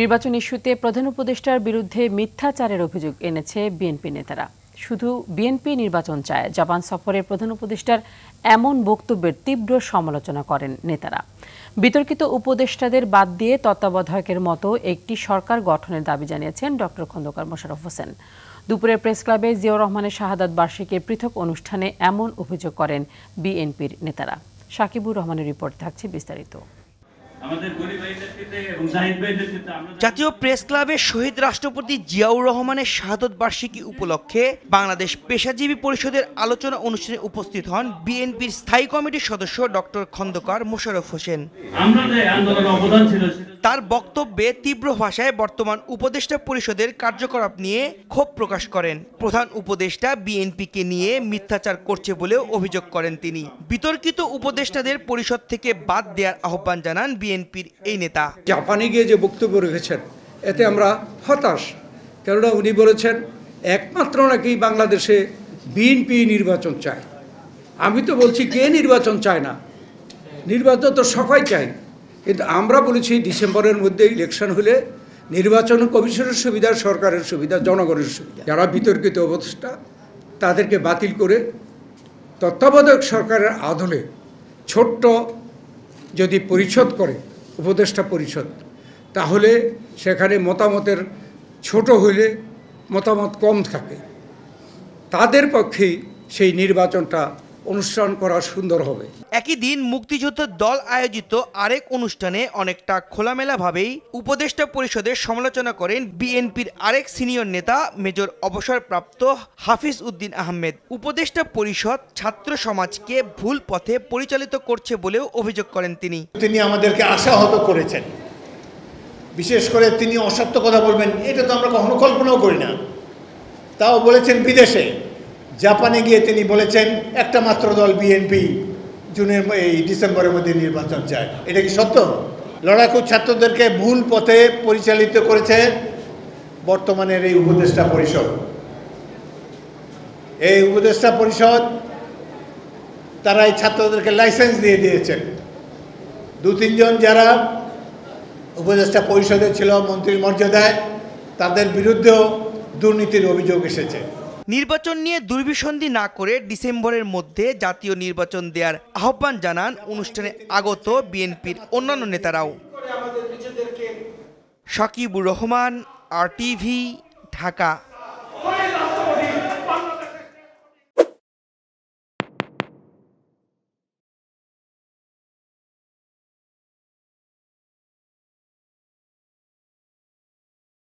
নির্বাচন ইস্যুতে প্রধান উপদেষ্টার বিরুদ্ধে মিথ্যাচারের অভিযোগ এনেছে বিএনপি নেতারা। শুধু বিএনপি নির্বাচন চায়, জাপান সফরে প্রধান উপদেষ্টার এমন বক্তব্যের তীব্র সমালোচনা করেন নেতারা। বিতর্কিত উপদেষ্টাদের বাদ দিয়ে তত্ত্বাবধায়কের মতো একটি সরকার গঠনের দাবি জানিয়েছেন ডক্টর খন্দকার মোশাররফ হোসেন। দুপুরে প্রেস ক্লাবে জিয়াউর রহমানের শাহাদাত বার্ষিকীর পৃথক অনুষ্ঠানে এমন অভিযোগ করেন বিএনপির নেতারা। সাকিবুর রহমানের রিপোর্ট থাকছে বিস্তারিত। জাতীয় প্রেস ক্লাবে শহীদ রাষ্ট্রপতি জিয়াউর রহমানের শাহাদত বার্ষিকী উপলক্ষে বাংলাদেশ পেশাজীবী পরিষদের আলোচনা অনুষ্ঠানে উপস্থিত হন বিএনপির স্থায়ী কমিটির সদস্য ডক্টর খন্দকার মোশাররফ হোসেন। তার বক্তব্যে তীব্র ভাষায় বর্তমান উপদেষ্টা পরিষদের কার্যকলাপ নিয়ে ক্ষোভ প্রকাশ করেন। প্রধান উপদেষ্টা বিএনপিকে নিয়ে মিথ্যাচার করছে বলেও অভিযোগ করেন তিনি। বিতর্কিত উপদেষ্টাদের পরিষদ থেকে বাদ দেওয়ার আহ্বান জানান বিএনপির এই নেতা। জাপানে গিয়ে যে বক্তব্য রেখেছেন এতে আমরা হতাশ, কেননা উনি বলেছেন একমাত্র নাকি বাংলাদেশে বিএনপি নির্বাচন চায়। আমি তো বলছি কে নির্বাচন চায় না? নির্বাচন তো সবাই চায়, কিন্তু আমরা বলেছি ডিসেম্বরের মধ্যে ইলেকশন হলে নির্বাচন কমিশনের সুবিধা, সরকারের সুবিধা, জনগণের সুবিধা। যারা বিতর্কিত উপদেষ্টা তাদেরকে বাতিল করে তত্ত্বাবধায়ক সরকারের আদলে ছোট্ট যদি পরিষদ করে উপদেষ্টা পরিষদ, তাহলে সেখানে মতামতের ছোট হইলে মতামত কম থাকে, তাদের পক্ষেই সেই নির্বাচনটা অনুষ্ঠান করা সুন্দর হবে। একই দিন মুক্তিযুদ্ধের দল আয়োজিত আরেক অনুষ্ঠানে অনেকটা খোলামেলাভাবেই উপদেষ্টা পরিষদের সমালোচনা করেন বিএনপির আরেক সিনিয়র নেতা মেজর অবসরপ্রাপ্ত হাফিজ উদ্দিন আহমেদ। উপদেষ্টা পরিষদ ছাত্র সমাজকে ভুল পথে পরিচালিত করছে বলেও অভিযোগ করেন তিনি। তিনি আমাদেরকে আশাহত করেছেন, বিশেষ করে তিনি অসত্য কথা বলবেন এটা তো আমরা কখনো কল্পনাও করি না। তাও বলেছেন বিদেশে, জাপানে গিয়ে তিনি বলেছেন একটা মাত্র দল বিএনপি ডিসেম্বরের মধ্যে নির্বাচন চায়। এটা কি সত্য? লড়াকু ছাত্রদেরকে ভুল পথে পরিচালিত করেছে বর্তমানের এই উপদেষ্টা পরিষদ। এই উপদেষ্টা পরিষদ তারা এই ছাত্রদেরকে লাইসেন্স দিয়ে দিয়েছেন। দু তিনজন যারা উপদেষ্টা পরিষদে ছিল মন্ত্রীর মর্যাদায়, তাদের বিরুদ্ধেও দুর্নীতির অভিযোগ এসেছে। নির্বাচন নিয়ে দুর্বিসন্ধি না করে ডিসেম্বরের মধ্যে জাতীয় নির্বাচন দেওয়ার আহ্বান জানান অনুষ্ঠানে আগত বিএনপির অন্যান্য নেতারাও। সাকিবুর রহমান, RTV, ঢাকা।